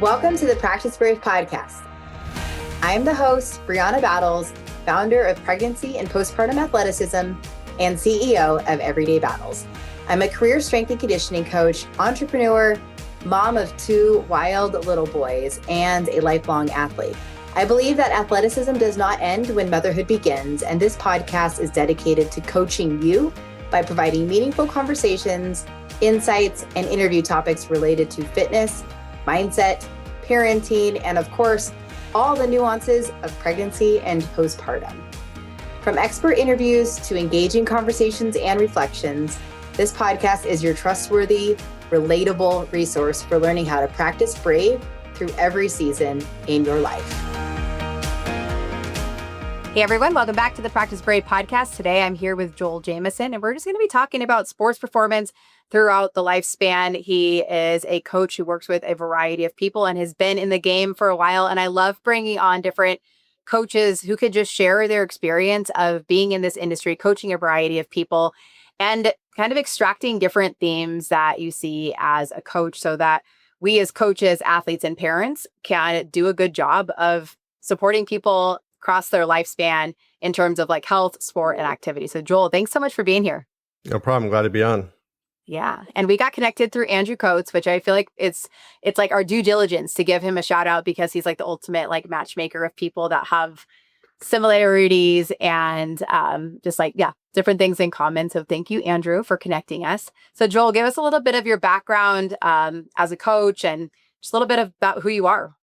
Welcome to the Practice Brave podcast. I am the host, Brianna Battles, founder of Pregnancy and Postpartum Athleticism and CEO of Everyday Battles. I'm a career strength and conditioning coach, entrepreneur, mom of 2 wild little boys, and a lifelong athlete. I believe that athleticism does not end when motherhood begins, and this podcast is dedicated to coaching you by providing meaningful conversations, insights, and interview topics related to fitness, mindset, parenting, and of course, all the nuances of pregnancy and postpartum. From expert interviews to engaging conversations and reflections, this podcast is your trustworthy, relatable resource for learning how to practice brave through every season in your life. Hey everyone, welcome back to the Practice Brave podcast. Today I'm here with Joel Jamieson, and we're just going to be talking about sports performance throughout the lifespan. He is a coach who works with a variety of people and has been in the game for a while. And I love bringing on different coaches who could just share their experience of being in this industry, coaching a variety of people, and kind of extracting different themes that you see as a coach so that we as coaches, athletes, and parents can do a good job of supporting people across their lifespan in terms of like health, sport, and activity. So Joel, thanks so much for being here. No problem. Glad to be on. Yeah. And we got connected through Andrew Coates, which I feel like it's like our due diligence to give him a shout out because he's like the ultimate like matchmaker of people that have similarities and different things in common. So thank you, Andrew, for connecting us. So Joel, give us a little bit of your background as a coach and just a little bit about who you are.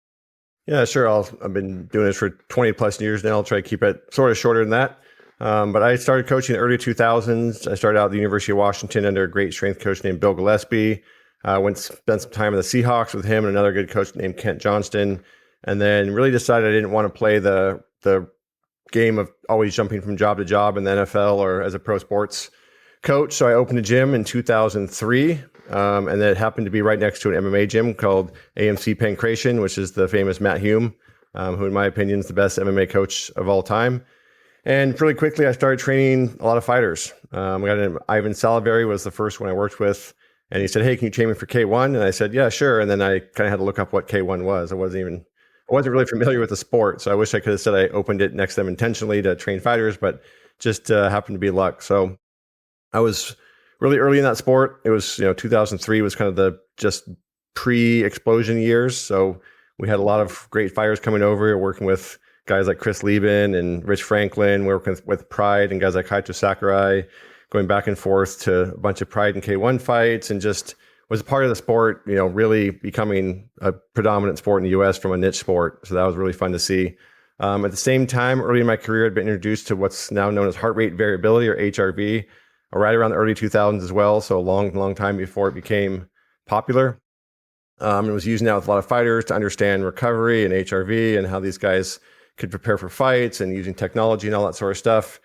Yeah, sure. I've been doing this for 20 plus years now. I'll try to keep it sort of shorter than that. But I started coaching in the early 2000s. I started out at the University of Washington under a great strength coach named Bill Gillespie. Went to spend some time in the Seahawks with him and another good coach named Kent Johnston. And then really decided I didn't want to play the game of always jumping from job to job in the NFL or as a pro sports coach. So I opened a gym in 2003. And it happened to be right next to an MMA gym called AMC Pancration, which is the famous Matt Hume, who in my opinion is the best MMA coach of all time. And really quickly, I started training a lot of fighters. Ivan Salaverry was the first one I worked with. And he said, "Hey, can you train me for K1?" And I said, "Yeah, sure." And then I kind of had to look up what K1 was. I wasn't really familiar with the sport. So I wish I could have said I opened it next to them intentionally to train fighters, but just happened to be luck. So I was really early in that sport. It was, 2003 was kind of the just pre-explosion years. So we had a lot of great fighters coming over, working with guys like Chris Lieben and Rich Franklin, working with Pride and guys like Kaito Sakurai, going back and forth to a bunch of Pride and K1 fights, and just was a part of the sport, really becoming a predominant sport in the US from a niche sport. So that was really fun to see. At the same time, early in my career, I'd been introduced to what's now known as heart rate variability, or HRV, right around the early 2000s as well. So a long, long time before it became popular. It was used now with a lot of fighters to understand recovery and HRV and how these guys could prepare for fights and using technology and all that sort of stuff.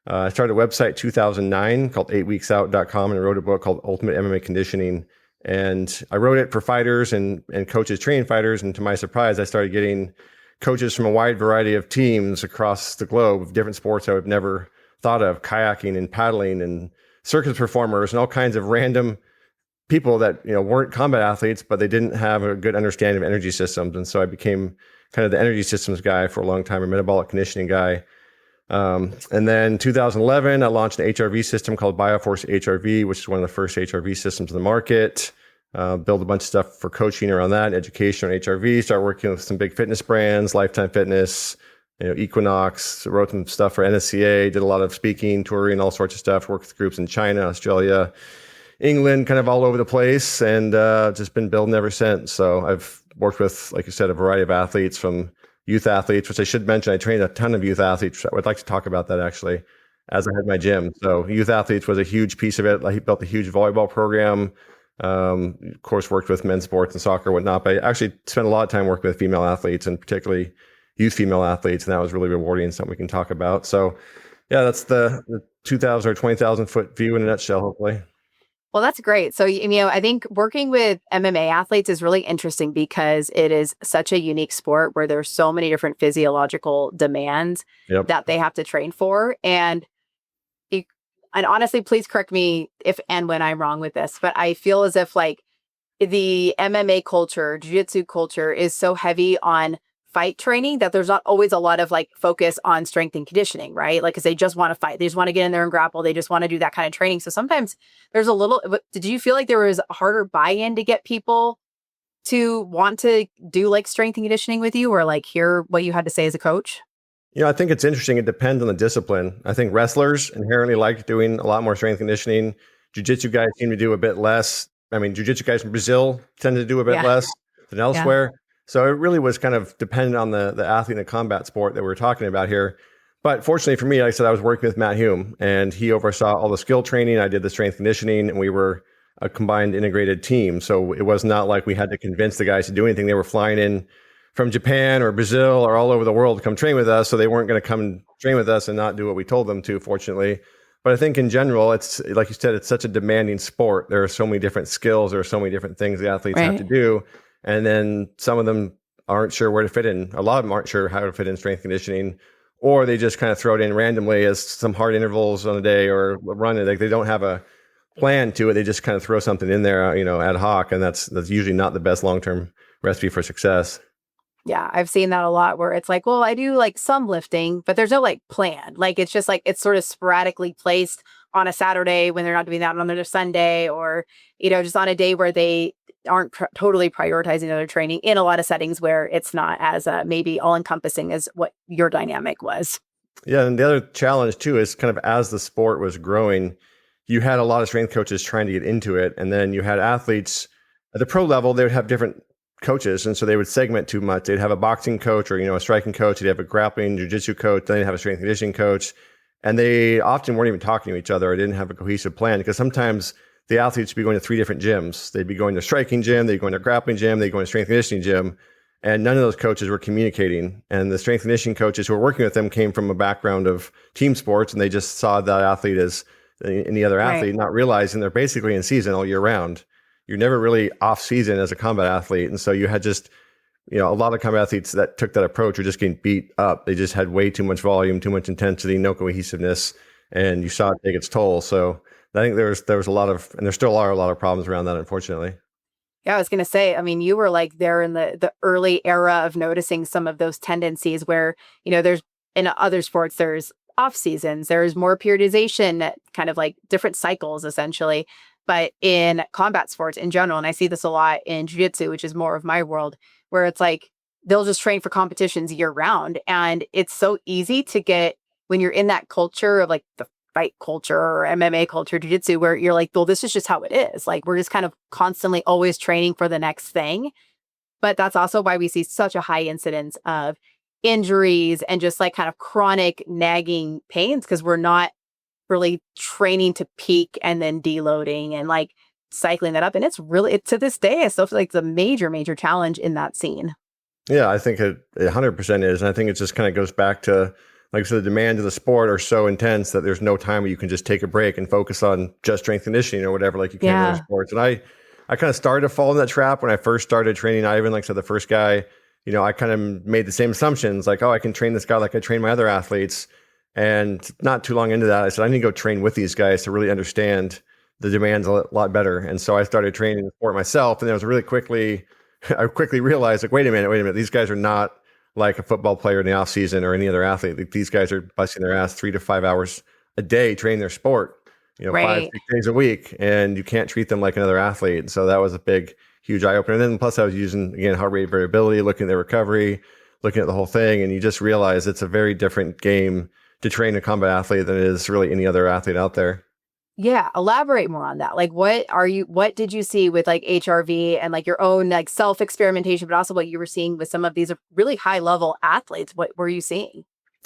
I started a website 2009 called 8weeksout.com and I wrote a book called Ultimate MMA Conditioning. And I wrote it for fighters and coaches training fighters. And to my surprise, I started getting coaches from a wide variety of teams across the globe of different sports I would never thought of, kayaking and paddling and circus performers and all kinds of random people that weren't combat athletes, but they didn't have a good understanding of energy systems. And so I became kind of the energy systems guy for a long time, a metabolic conditioning guy. And then 2011, I launched an HRV system called Bioforce HRV, which is one of the first HRV systems in the market. Built a bunch of stuff for coaching around that, education on HRV, started working with some big fitness brands, Lifetime Fitness, Equinox, wrote some stuff for NSCA, did a lot of speaking, touring, all sorts of stuff, worked with groups in China, Australia, England, kind of all over the place, and just been building ever since. So I've worked with, like you said, a variety of athletes, from youth athletes, which I should mention, I trained a ton of youth athletes. I would like to talk about that actually, as I had my gym. So youth athletes was a huge piece of it. I built a huge volleyball program. Of course, worked with men's sports and soccer and whatnot, but I actually spent a lot of time working with female athletes and particularly youth female athletes. And that was really rewarding and something we can talk about. So yeah, that's the 2,000 or 20,000 foot view in a nutshell, hopefully. Well, that's great. So, I think working with MMA athletes is really interesting because it is such a unique sport where there's so many different physiological demands that they have to train for. And honestly, please correct me if and when I'm wrong with this, but I feel as if like the MMA culture, jiu-jitsu culture is so heavy on fight training that there's not always a lot of like focus on strength and conditioning, right? Like, cause they just want to fight. They just want to get in there and grapple. They just want to do that kind of training. So sometimes there's a little, did you feel like there was a harder buy-in to get people to want to do like strength and conditioning with you, or like hear what you had to say as a coach? I think it's interesting. It depends on the discipline. I think wrestlers inherently like doing a lot more strength conditioning. Jiu-jitsu guys seem to do a bit less. I mean, jiu-jitsu guys from Brazil tend to do a bit less than elsewhere. Yeah. So it really was kind of dependent on the athlete and the combat sport that we're talking about here. But fortunately for me, like I said, I was working with Matt Hume, and he oversaw all the skill training. I did the strength conditioning, and we were a combined integrated team. So it was not like we had to convince the guys to do anything. They were flying in from Japan or Brazil or all over the world to come train with us. So they weren't going to come train with us and not do what we told them to, fortunately. But I think in general, it's like you said, it's such a demanding sport. There are so many different skills. There are so many different things the athletes have to do. And then some of them aren't sure where to fit in. A lot of them aren't sure how to fit in strength conditioning, or they just kind of throw it in randomly as some hard intervals on a day or run it. Like they don't have a plan to it. They just kind of throw something in there, ad hoc. And that's usually not the best long-term recipe for success. Yeah, I've seen that a lot where it's like, well, I do like some lifting, but there's no like plan. Like it's just like it's sort of sporadically placed on a Saturday when they're not doing that on another Sunday, or, just on a day where they aren't totally prioritizing other training in a lot of settings where it's not as maybe all encompassing as what your dynamic was. Yeah. And the other challenge too is kind of as the sport was growing, you had a lot of strength coaches trying to get into it. And then you had athletes at the pro level, they would have different coaches. And so they would segment too much. They'd have a boxing coach or, a striking coach. They'd have a grappling jiu-jitsu coach. Then they'd have a strength conditioning coach. And they often weren't even talking to each other or didn't have a cohesive plan, because sometimes the athletes would be going to 3 different gyms. They'd be going to striking gym. They'd go to grappling gym. They'd go to strength conditioning gym. And none of those coaches were communicating. And the strength conditioning coaches who were working with them came from a background of team sports. And they just saw that athlete as any other athlete, not realizing they're basically in season all year round. You're never really off season as a combat athlete. And so you had just, a lot of combat athletes that took that approach were just getting beat up. They just had way too much volume, too much intensity, no cohesiveness, and you saw it take its toll. So I think there was a lot of, and there still are a lot of problems around that, unfortunately. Yeah, I was going to say, I mean, you were like there in the early era of noticing some of those tendencies where, there's in other sports, there's off seasons, there's more periodization, kind of like different cycles essentially. But in combat sports in general, and I see this a lot in jiu-jitsu, which is more of my world, where it's like they'll just train for competitions year round. And it's so easy to get, when you're in that culture of like the fight culture or MMA culture, jiu-jitsu, where you're like, well, this is just how it is. Like we're just kind of constantly always training for the next thing. But that's also why we see such a high incidence of injuries and just like kind of chronic nagging pains, because we're not really training to peak and then deloading and like cycling that up. And it's really, to this day, I still feel like it's a major, major challenge in that scene. Yeah, I think it 100% is. And I think it just kind of goes back to, like I said, the demands of the sport are so intense that there's no time where you can just take a break and focus on just strength conditioning or whatever, like you can in other sports. And I kind of started to fall in that trap when I first started training Ivan. Like I said, the first guy, I kind of made the same assumptions, like, oh, I can train this guy like I train my other athletes. And not too long into that, I said, I need to go train with these guys to really understand the demands a lot better. And so I started training the sport myself. And then I quickly realized, like, wait a minute, these guys are not like a football player in the off season or any other athlete. Like, these guys are busting their ass 3 to 5 hours a day training their sport, 5-6 days a week. And you can't treat them like another athlete. And so that was a big, huge eye opener. And then plus I was using, again, heart rate variability, looking at their recovery, looking at the whole thing. And you just realize it's a very different game to train a combat athlete than it is really any other athlete out there. Yeah. Elaborate more on that. Like, what did you see with like HRV and like your own like self experimentation, but also what you were seeing with some of these really high level athletes? What were you seeing?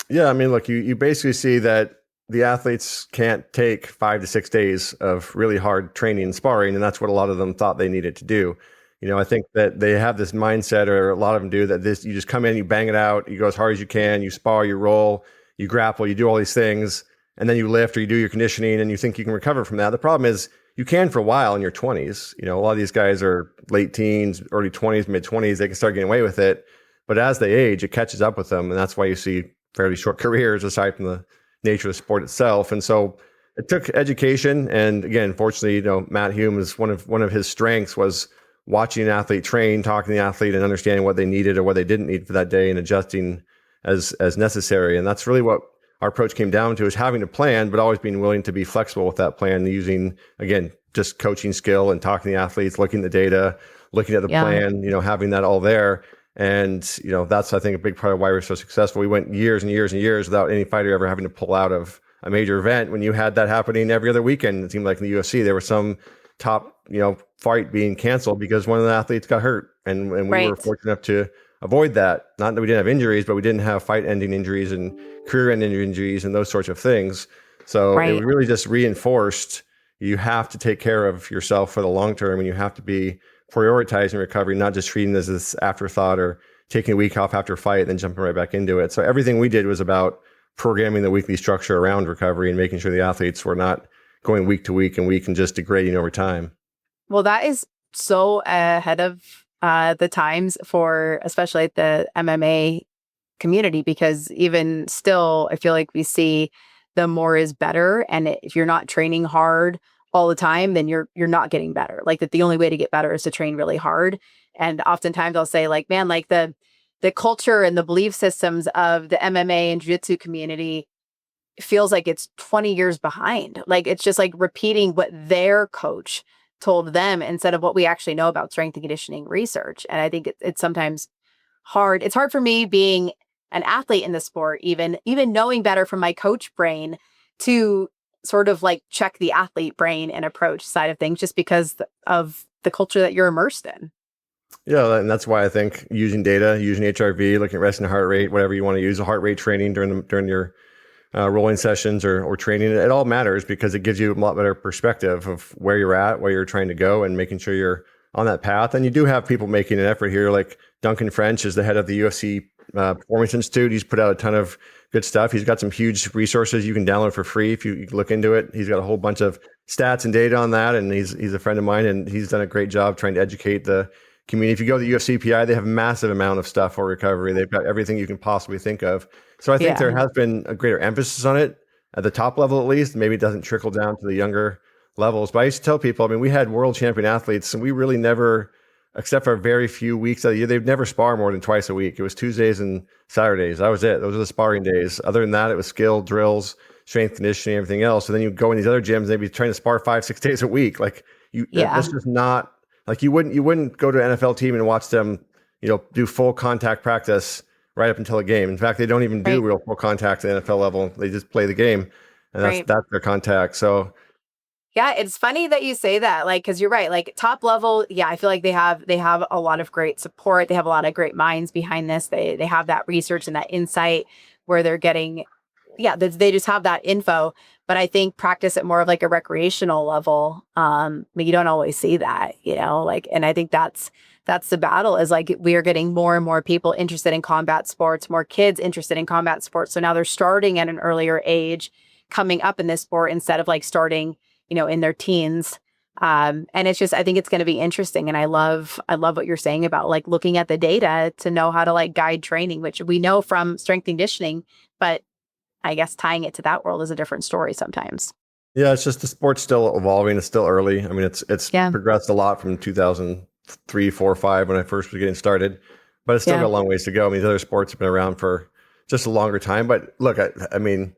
Yeah. I mean, look, you basically see that the athletes can't take 5 to 6 days of really hard training and sparring. And that's what a lot of them thought they needed to do. I think that they have this mindset, or a lot of them do, that you just come in, you bang it out, you go as hard as you can, you spar, you roll, you grapple, you do all these things, and then you lift or you do your conditioning and you think you can recover from that. The problem is you can for a while in your 20s. A lot of these guys are late teens, early 20s, mid 20s. They can start getting away with it. But as they age, it catches up with them. And that's why you see fairly short careers aside from the nature of the sport itself. And so it took education. And again, fortunately, Matt Hume is one of his strengths was watching an athlete train, talking to the athlete and understanding what they needed or what they didn't need for that day and adjusting as necessary. And that's really what our approach came down to, is having a plan, but always being willing to be flexible with that plan, using, again, just coaching skill and talking to the athletes, looking at the data, looking at the plan, having that all there. And, that's, I think, a big part of why we're so successful. We went years and years and years without any fighter ever having to pull out of a major event. When you had that happening every other weekend, it seemed like in the UFC, there was some top, fight being canceled because one of the athletes got hurt. And we were fortunate enough to avoid that. Not that we didn't have injuries, but we didn't have fight-ending injuries and career-ending injuries and those sorts of things. So it really just reinforced you have to take care of yourself for the long term, and you have to be prioritizing recovery, not just treating it as this afterthought or taking a week off after a fight and then jumping right back into it. So everything we did was about programming the weekly structure around recovery and making sure the athletes were not going week to week and just degrading over time. Well, that is so ahead of the times for especially the MMA community, because even still, I feel like we see the more is better. And if you're not training hard all the time, then you're not getting better. Like that the only way to get better is to train really hard. And oftentimes I'll say like, man, like the culture and the belief systems of the MMA and jiu-jitsu community feels like it's 20 years behind. Like it's just like repeating what their coach told them instead of what we actually know about strength and conditioning research. And I think it's sometimes hard. It's hard for me being an athlete in the sport, even knowing better from my coach brain, to sort of like check the athlete brain and approach side of things, just because of the culture that you're immersed in. Yeah, and that's why I think using data, using HRV, looking at resting heart rate, whatever you want to use, a heart rate training during your rolling sessions or training, it all matters because it gives you a lot better perspective of where you're at, where you're trying to go, and making sure you're on that path. And you do have people making an effort here, like Duncan French is the head of the UFC Performance Institute. He's put out a ton of good stuff. He's got some huge resources you can download for free if you look into it. He's got a whole bunch of stats and data on that, and he's a friend of mine, and he's done a great job trying to educate the community. If you go to the UFCPI, they have a massive amount of stuff for recovery. They've got everything you can possibly think of. So I think there has been a greater emphasis on it at the top level, at least. Maybe it doesn't trickle down to the younger levels. But I used to tell people, I mean, we had world champion athletes, and we really never, except for very few weeks of the year, they've never sparred more than twice a week. It was Tuesdays and Saturdays. That was it. Those were the sparring days. Other than that, it was skill, drills, strength conditioning, everything else. And then you go in these other gyms, they'd be trying to spar 5-6 days a week. Like that's just not, like you wouldn't go to an NFL team and watch them, do full contact practice right up until a game. In fact, they don't even do real full contact at the NFL level. They just play the game, and that's their contact. So yeah, it's funny that you say that, like, because you're right. Like top level, I feel like they have a lot of great support. They have a lot of great minds behind this. They have that research and that insight where they're getting, they just have that info. But I think practice at more of like a recreational level, you don't always see that, and I think that's the battle, is like we are getting more and more people interested in combat sports, more kids interested in combat sports. So now they're starting at an earlier age, coming up in this sport instead of like starting, in their teens. And it's just, I think it's going to be interesting. And I love what you're saying about like looking at the data to know how to like guide training, which we know from strength and conditioning, but I guess tying it to that world is a different story sometimes. Yeah, it's just the sport's still evolving. It's still early. I mean, it's progressed a lot from 2003, 4, 5 when I first was getting started, but it's still got a long ways to go. I mean, these other sports have been around for just a longer time. But look, I mean,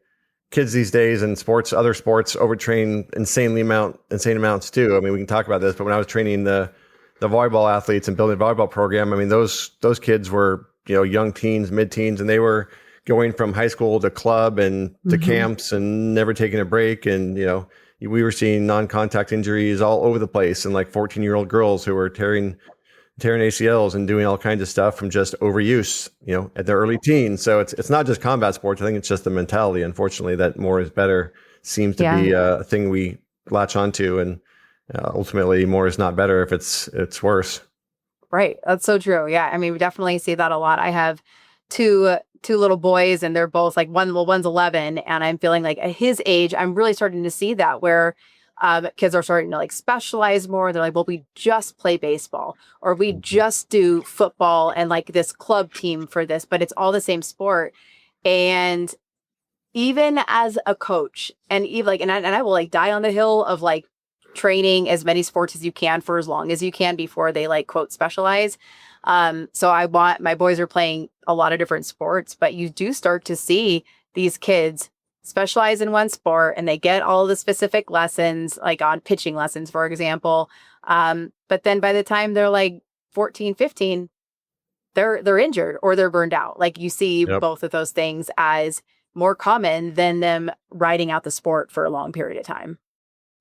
kids these days and other sports overtrain insane amounts too. I mean, we can talk about this, but when I was training the volleyball athletes and building a volleyball program, I mean, those kids were, young teens, mid-teens, and they were going from high school to club and to camps and never taking a break. And, we were seeing non-contact injuries all over the place, and like 14-year-old girls who were tearing ACLs and doing all kinds of stuff from just overuse, at their early teens. So it's not just combat sports. I think it's just the mentality, unfortunately, that more is better seems to be a thing we latch onto. And ultimately more is not better if it's worse. Right. That's so true. Yeah. I mean, we definitely see that a lot. I have two little boys, and they're both like one's 11, and I'm feeling like at his age, I'm really starting to see that where kids are starting to like specialize more. They're like, well, we just play baseball, or we just do football and like this club team for this, but it's all the same sport. And even as a coach, and even like, and I will like die on the hill of like training as many sports as you can for as long as you can before they like quote specialize. So my boys are playing a lot of different sports, but you do start to see these kids specialize in one sport and they get all the specific lessons, like on pitching lessons, for example. But then by the time they're like 14, 15, they're injured or they're burned out. Like you see Yep. both of those things as more common than them riding out the sport for a long period of time.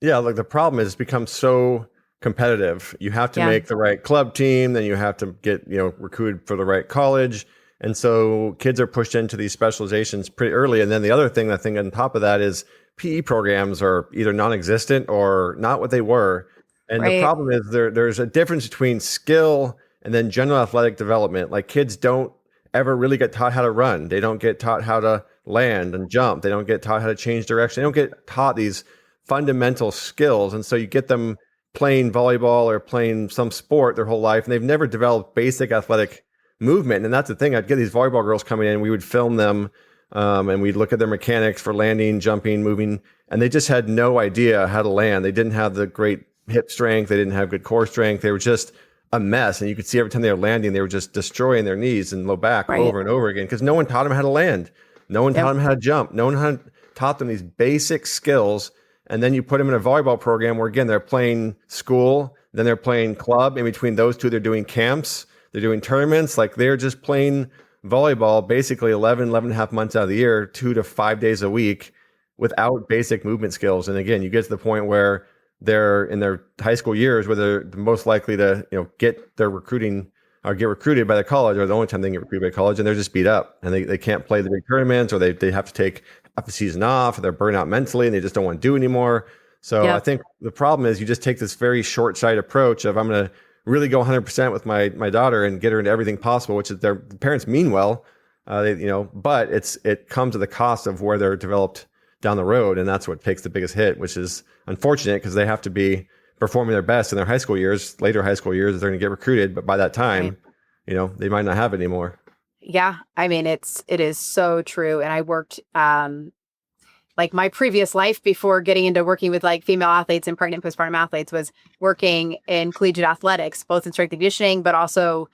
Yeah, like the problem is it's become so competitive. You have to Yeah. make the right club team, then you have to get, recruited for the right college. And so kids are pushed into these specializations pretty early. And then the other thing I think on top of that is PE programs are either non-existent or not what they were. And the Right. problem is there's a difference between skill and then general athletic development. Like kids don't ever really get taught how to run. They don't get taught how to land and jump. They don't get taught how to change direction. They don't get taught these fundamental skills. And so you get them playing volleyball or playing some sport their whole life, and they've never developed basic athletic movement. And that's the thing. I'd get these volleyball girls coming in, we would film them, and we'd look at their mechanics for landing, jumping, moving, and they just had no idea how to land. They didn't have the great hip strength. They didn't have good core strength. They were just a mess. And you could see every time they were landing, they were just destroying their knees and low back Right. over and over again because no one taught them how to land. No one Yep. taught them how to jump. No one taught them these basic skills. And then you put them in a volleyball program where, again, they're playing school, then they're playing club. In between those two, they're doing camps, they're doing tournaments. Like they're just playing volleyball basically 11 and a half months out of the year, 2 to 5 days a week without basic movement skills. And again, you get to the point where they're in their high school years where they're the most likely to, get their recruiting or get recruited by the college, or the only time they can get recruited by college, and they're just beat up and they can't play the big tournaments, or they have to take half the season off, or they're burnt out mentally and they just don't want to do anymore. So Yeah. I think the problem is you just take this very short-sighted approach of I'm going to really go 100% with my daughter and get her into everything possible, which is their parents mean well, but it comes at the cost of where they're developed down the road. And that's what takes the biggest hit, which is unfortunate because they have to be performing their best in their high school years, later high school years, they're going to get recruited. But by that time, they might not have it anymore. Yeah. I mean, it is so true. And I worked, like my previous life before getting into working with like female athletes and pregnant postpartum athletes was working in collegiate athletics, both in strength and conditioning, but also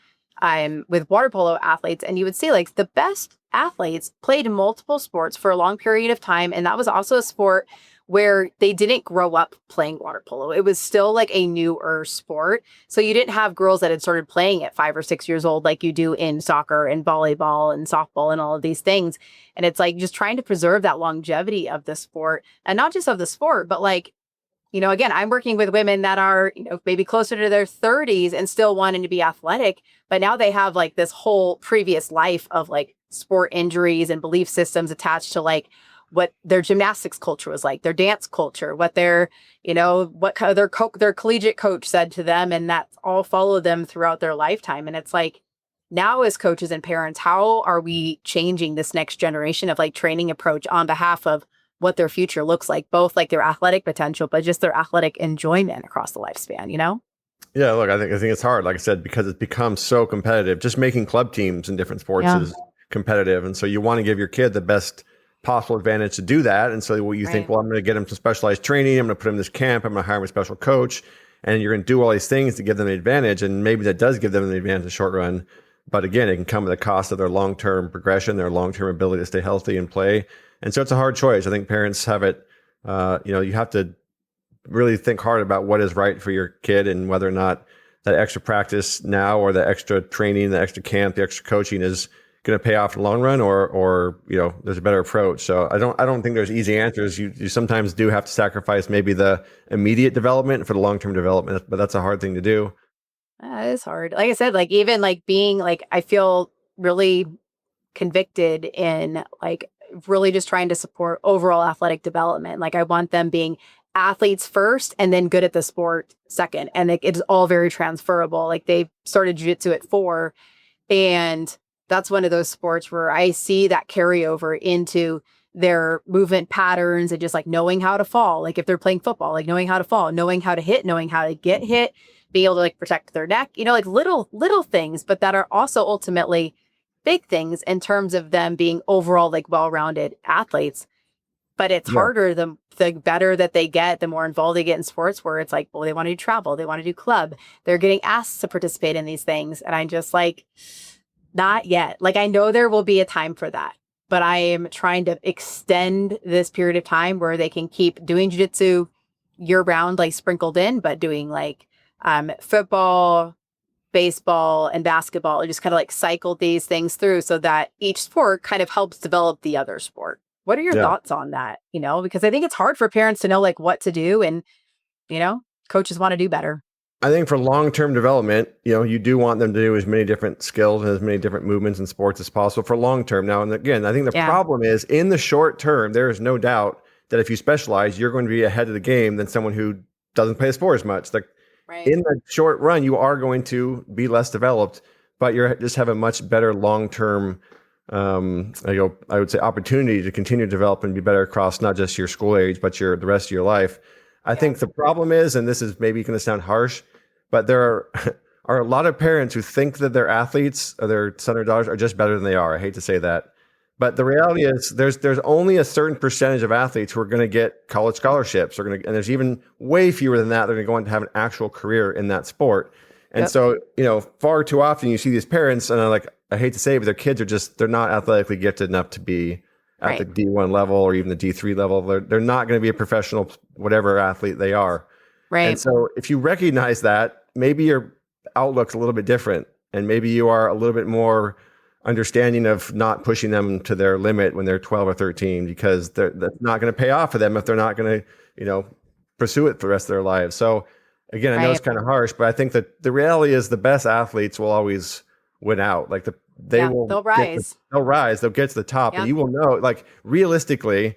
with water polo athletes. And you would see like the best athletes played multiple sports for a long period of time. And that was also a sport where they didn't grow up playing water polo. It was still like a newer sport. So you didn't have girls that had started playing at 5 or 6 years old, like you do in soccer and volleyball and softball and all of these things. And it's like just trying to preserve that longevity of the sport, and not just of the sport, but like, again, I'm working with women that are, maybe closer to their 30s and still wanting to be athletic, but now they have like this whole previous life of like sport injuries and belief systems attached to like what their gymnastics culture was like, their dance culture, what their, what their collegiate coach said to them. And that's all followed them throughout their lifetime. And it's like, now as coaches and parents, how are we changing this next generation of like training approach on behalf of what their future looks like, both like their athletic potential, but just their athletic enjoyment across the lifespan, Yeah, look, I think it's hard, like I said, because it's become so competitive. Just making club teams in different sports is competitive. And so you want to give your kid the best possible advantage to do that. And so you think, well, I'm going to get him some specialized training. I'm going to put him in this camp. I'm going to hire him a special coach. And you're going to do all these things to give them an advantage. And maybe that does give them an advantage in the short run. But again, it can come at the cost of their long-term progression, their long-term ability to stay healthy and play. And so it's a hard choice. I think parents have it, you have to really think hard about what is right for your kid and whether or not that extra practice now or the extra training, the extra camp, the extra coaching is going to pay off in the long run, or there's a better approach. So I don't think there's easy answers. You sometimes do have to sacrifice maybe the immediate development for the long-term development, but that's a hard thing to do. It is hard. Like I said, like even like being like, I feel really convicted in like really just trying to support overall athletic development. Like I want them being athletes first and then good at the sport second. And it is all very transferable. Like they started jiu-jitsu at 4, and that's one of those sports where I see that carryover into their movement patterns and just like knowing how to fall. Like if they're playing football, like knowing how to fall, knowing how to hit, knowing how to get hit, being able to like protect their neck, like little things, but that are also ultimately big things in terms of them being overall like well-rounded athletes. But it's harder the better that they get, the more involved they get in sports, where it's like, well, they want to do travel, they want to do club, they're getting asked to participate in these things. And I'm just like, not yet. Like, I know there will be a time for that, but I am trying to extend this period of time where they can keep doing jiu-jitsu year round, like sprinkled in, but doing like football, baseball, and basketball, and just kind of like cycle these things through so that each sport kind of helps develop the other sport. What are your thoughts on that? You know, because I think it's hard for parents to know like what to do, and, you know, coaches want to do better. I think for long-term development, you know, you do want them to do as many different skills and as many different movements in sports as possible for long-term. Now, and again, I think the problem is in the short term, there is no doubt that if you specialize, you're going to be ahead of the game than someone who doesn't play a sport as much. Like in the short run, you are going to be less developed, but you just have a much better long-term I would say opportunity to continue to develop and be better across not just your school age, but the rest of your life. I think the problem is, and this is maybe going to sound harsh, but there are a lot of parents who think that their athletes or their son or daughters are just better than they are. I hate to say that, but the reality is there's only a certain percentage of athletes who are going to get college scholarships, and there's even way fewer than that. They're going to go on to have an actual career in that sport. And so, you know, far too often you see these parents, and I hate to say it, but their kids they're not athletically gifted enough to be at the D1 level or even the D3 level. They're not going to be a professional, whatever athlete they are. Right. And so if you recognize that, maybe your outlook's a little bit different, and maybe you are a little bit more understanding of not pushing them to their limit when they're 12 or 13, because that's not going to pay off for them if they're not going to, you know, pursue it for the rest of their lives. So again, I know it's kind of harsh, but I think that the reality is the best athletes will always win out. Like they'll rise. They'll get to the top, and you will know, like realistically,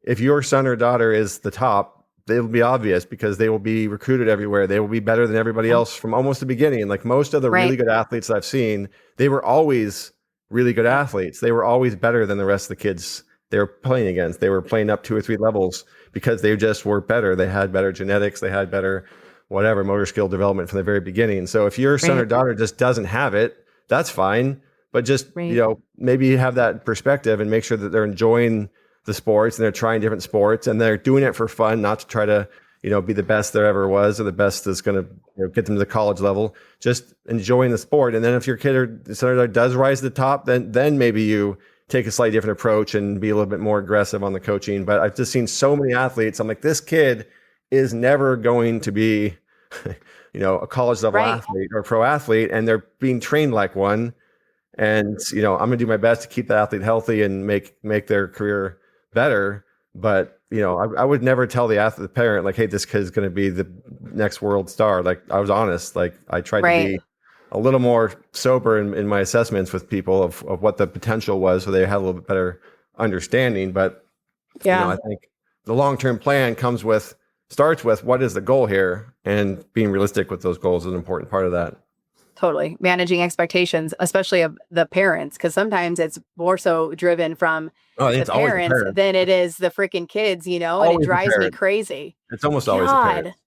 if your son or daughter is the top, it'll be obvious because they will be recruited everywhere. They will be better than everybody else from almost the beginning. Like most of the really good athletes that I've seen, they were always really good athletes. They were always better than the rest of the kids they were playing against. They were playing up 2 or 3 levels because they just were better. They had better genetics. They had better whatever motor skill development from the very beginning. So if your son or daughter just doesn't have it, that's fine. But just, you know, maybe have that perspective and make sure that they're enjoying the sports and they're trying different sports and they're doing it for fun, not to try to, you know, be the best there ever was or the best that's going to, you know, get them to the college level. Just enjoying the sport. And then if your kid or son or daughter does rise to the top, then maybe you take a slightly different approach and be a little bit more aggressive on the coaching. But I've just seen so many athletes. I'm like, this kid is never going to be, you know, a college level athlete or a pro athlete, and they're being trained like one. And, you know, I'm going to do my best to keep that athlete healthy and make their career better. But, you know, I would never tell the parent, like, hey, this kid is going to be the next world star. Like, I was honest. Like, I tried to be a little more sober in my assessments with people of what the potential was, so they had a little bit better understanding. But, you know, I think the long-term plan starts with what is the goal here, and being realistic with those goals is an important part of that. Totally. Managing expectations, especially of the parents, because sometimes it's more so driven from the parents than it is the freaking kids, you know, and it drives me crazy. It's almost always the parents.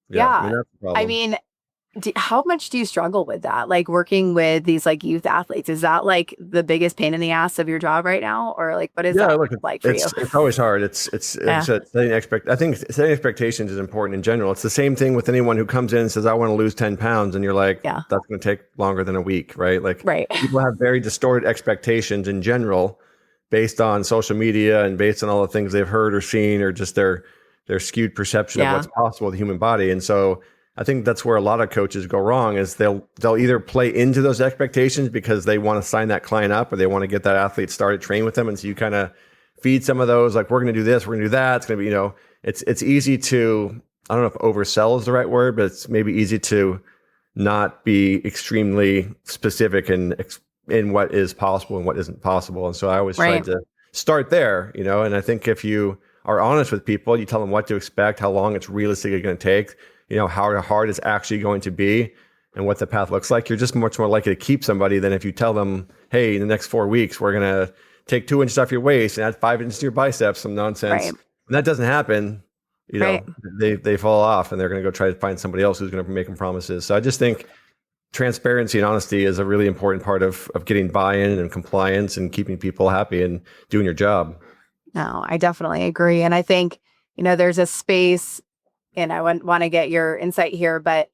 Yeah. I mean, that's the problem. I mean, how much do you struggle with that? Like working with these like youth athletes, is that like the biggest pain in the ass of your job right now? Or like, what is that like for you? It's always hard. It's setting I think setting expectations is important in general. It's the same thing with anyone who comes in and says, I want to lose 10 pounds. And you're like, that's going to take longer than a week, right? Like people have very distorted expectations in general based on social media and based on all the things they've heard or seen, or just their skewed perception of what's possible with the human body. And so I think that's where a lot of coaches go wrong, is they'll either play into those expectations because they want to sign that client up, or they want to get that athlete started training with them. And so you kind of feed some of those, like, we're going to do this, we're going to do that. It's going to be, you know, it's easy to, I don't know if oversell is the right word, but it's maybe easy to not be extremely specific in what is possible and what isn't possible. And so I always try to start there, you know, and I think if you are honest with people, you tell them what to expect, how long it's realistically going to take, you know, how hard it's actually going to be and what the path looks like, you're just much more likely to keep somebody than if you tell them, hey, in the next 4 weeks, we're going to take 2 inches off your waist and add 5 inches to your biceps, some nonsense. And that doesn't happen. You know, they fall off and they're going to go try to find somebody else who's going to make them promises. So I just think transparency and honesty is a really important part of getting buy-in and compliance and keeping people happy and doing your job. No, I definitely agree. And I think, there's a space, and I want to get your insight here, but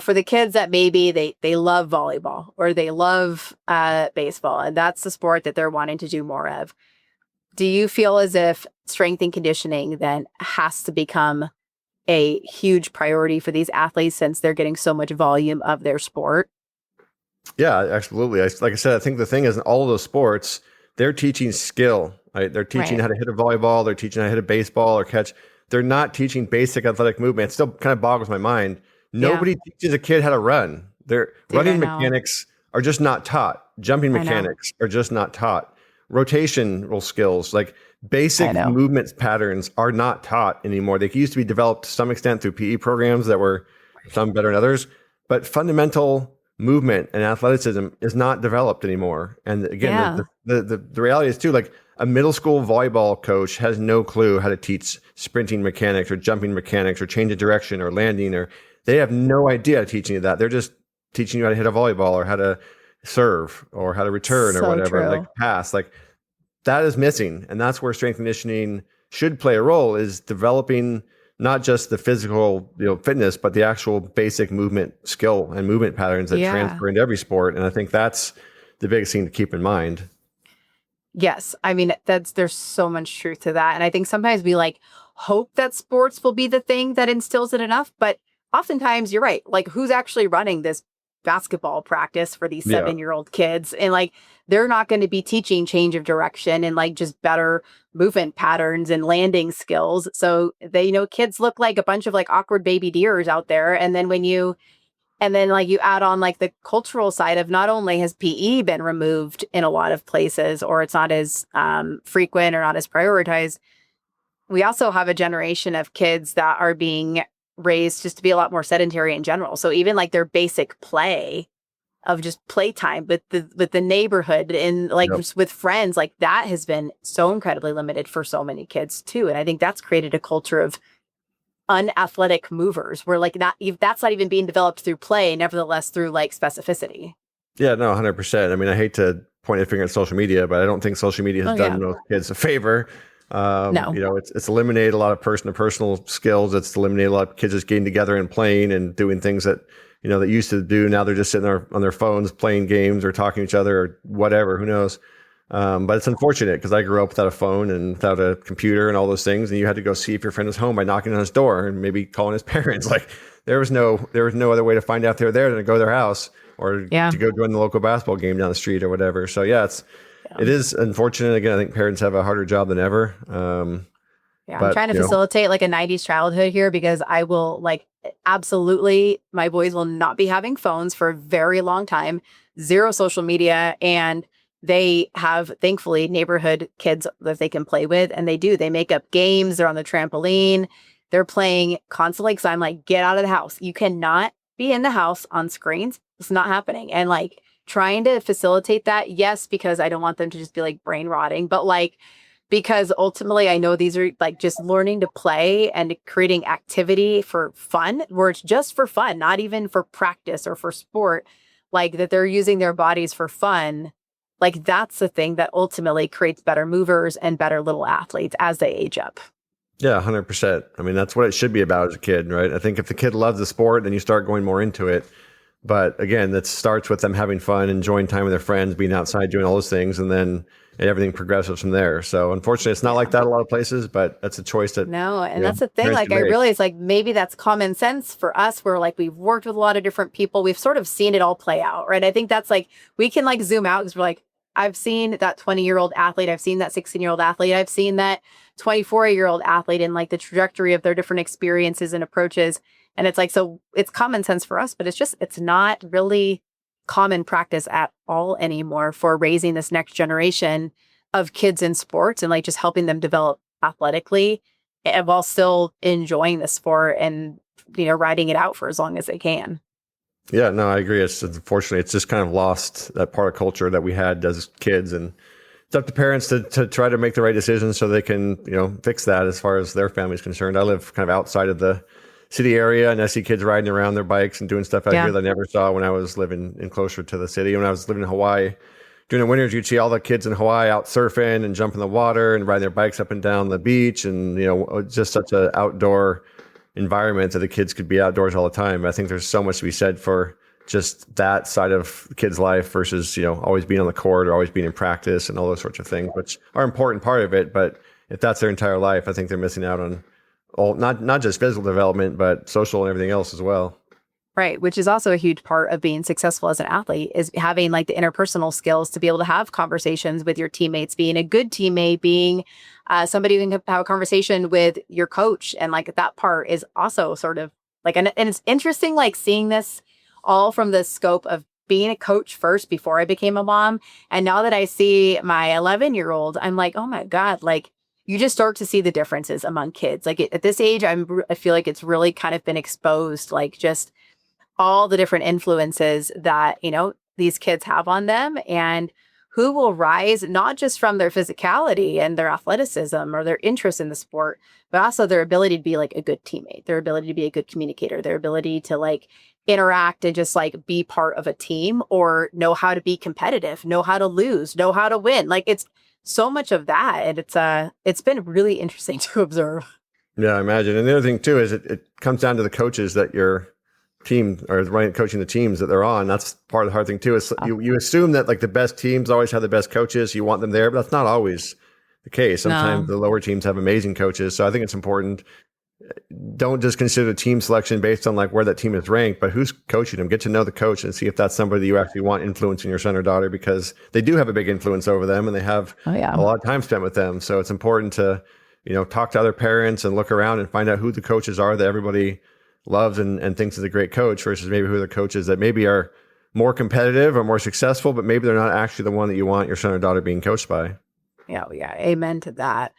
for the kids that maybe they love volleyball or they love baseball, and that's the sport that they're wanting to do more of. Do you feel as if strength and conditioning then has to become a huge priority for these athletes since they're getting so much volume of their sport? Yeah, absolutely. Like I said, I think the thing is in all of those sports, they're teaching skill, right? They're teaching Right. how to hit a volleyball. They're teaching how to hit a baseball or catch. They're not teaching basic athletic movement. It still kind of boggles my mind. Yeah. Nobody teaches a kid how to run. Their Dude, I running know. mechanics are just not taught. Jumping I know. mechanics are just not taught. Rotational skills, like I basic know. movement patterns, are not taught anymore. They used to be developed to some extent through PE programs that were some better than others, but fundamental movement and athleticism is not developed anymore. And again, Yeah. the reality is too, like a middle school volleyball coach has no clue how to teach sprinting mechanics or jumping mechanics or change of direction or landing, or they have no idea teaching you that. They're just teaching you how to hit a volleyball or how to serve or how to return or So whatever, like true. pass. Like that is missing. And that's where strength conditioning should play a role, is developing not just the physical, fitness, but the actual basic movement skill and movement patterns that Yeah. transfer into every sport. And I think that's the biggest thing to keep in mind. Yes. I mean, there's so much truth to that. And I think sometimes we hope that sports will be the thing that instills it enough. But oftentimes you're right. Like, who's actually running this basketball practice for these Yeah. 7-year-old kids? And they're not going to be teaching change of direction and just better movement patterns and landing skills. So they, kids look like a bunch of awkward baby deers out there. And then you add on the cultural side of, not only has PE been removed in a lot of places, or it's not as frequent or not as prioritized, we also have a generation of kids that are being raised just to be a lot more sedentary in general. So even their basic play of just playtime with the neighborhood and Yep. just with friends, that has been so incredibly limited for so many kids too. And I think that's created a culture of unathletic movers where that's not even being developed through play, nevertheless through specificity. Yeah, no, 100%. I mean, I hate to point a finger at social media, but I don't think social media has Oh done yeah. most kids a favor. No. It's eliminated a lot of person to personal skills. It's eliminated a lot of kids just getting together and playing and doing things that, that used to do. Now they're just sitting there on their phones playing games or talking to each other or whatever, who knows. But it's unfortunate because I grew up without a phone and without a computer and all those things. And you had to go see if your friend was home by knocking on his door and maybe calling his parents. Like there was no other way to find out they were there than to go to their house or Yeah. to go join the local basketball game down the street or whatever. So yeah, it is unfortunate. Again, I think parents have a harder job than ever. Yeah, I'm But trying to facilitate a 90s childhood here, because I will absolutely, my boys will not be having phones for a very long time, zero social media. And they have, thankfully, neighborhood kids that they can play with. And they make up games. They're on the trampoline. They're playing constantly. So I'm get out of the house. You cannot be in the house on screens. It's not happening. And trying to facilitate that. Yes, because I don't want them to just be brain rotting, but because ultimately I know these are just learning to play and creating activity for fun, where it's just for fun, not even for practice or for sport, that they're using their bodies for fun. That's the thing that ultimately creates better movers and better little athletes as they age up. yeah, 100%. I mean, that's what it should be about as a kid, right? I think if the kid loves the sport, then you start going more into it. But again, that starts with them having fun, enjoying time with their friends, being outside, doing all those things, and then everything progresses from there. So unfortunately, it's not like that a lot of places, but that's a choice that No, and that's the thing. parents I can make. realize maybe that's common sense for us, where we've worked with a lot of different people. We've sort of seen it all play out, right? I think that's we can zoom out, because we're I've seen that 20-year-old athlete. I've seen that 16-year-old athlete. I've seen that 24-year-old athlete, and the trajectory of their different experiences and approaches. And it's so it's common sense for us, but it's not really common practice at all anymore for raising this next generation of kids in sports and just helping them develop athletically, and while still enjoying the sport and, riding it out for as long as they can. Yeah, no, I agree. It's unfortunately, it's just kind of lost that part of culture that we had as kids, and it's up to parents to try to make the right decisions so they can, fix that as far as their family's concerned. I live kind of outside of the city area, and I see kids riding around their bikes and doing stuff out Yeah. here that I never saw when I was living in closer to the city. When I was living in Hawaii, during the winters, you'd see all the kids in Hawaii out surfing and jumping in the water and riding their bikes up and down the beach. And, just such an outdoor environment that the kids could be outdoors all the time. I think there's so much to be said for just that side of the kid's life versus, always being on the court or always being in practice and all those sorts of things, which are an important part of it. But if that's their entire life, I think they're missing out on not just physical development, but social and everything else as well. Right, which is also a huge part of being successful as an athlete is having like the interpersonal skills to be able to have conversations with your teammates, being a good teammate, being somebody who can have a conversation with your coach. And like that part is also sort of like, and it's interesting, like seeing this all from the scope of being a coach first before I became a mom. And now that I see my 11-year-old, I'm like, oh my God, like you just start to see the differences among kids. Like at this age, I feel like it's really kind of been exposed, like just all the different influences that, these kids have on them and who will rise not just from their physicality and their athleticism or their interest in the sport, but also their ability to be like a good teammate, their ability to be a good communicator, their ability to like interact and just like be part of a team or know how to be competitive, know how to lose, know how to win. Like it's so much of that. And it's been really interesting to observe. Yeah, I imagine. And the other thing too is it comes down to the coaches that your team or coaching the teams that they're on. That's part of the hard thing too. Is you assume that like the best teams always have the best coaches. You want them there, but that's not always the case. Sometimes the lower teams have amazing coaches. So I think it's important. Don't just consider the team selection based on like where that team is ranked, but who's coaching them. Get to know the coach and see if that's somebody that you actually want influencing your son or daughter, because they do have a big influence over them and they have a lot of time spent with them. So it's important to, talk to other parents and look around and find out who the coaches are that everybody loves and thinks is a great coach versus maybe who are the coaches that maybe are more competitive or more successful, but maybe they're not actually the one that you want your son or daughter being coached by. Yeah. Amen to that.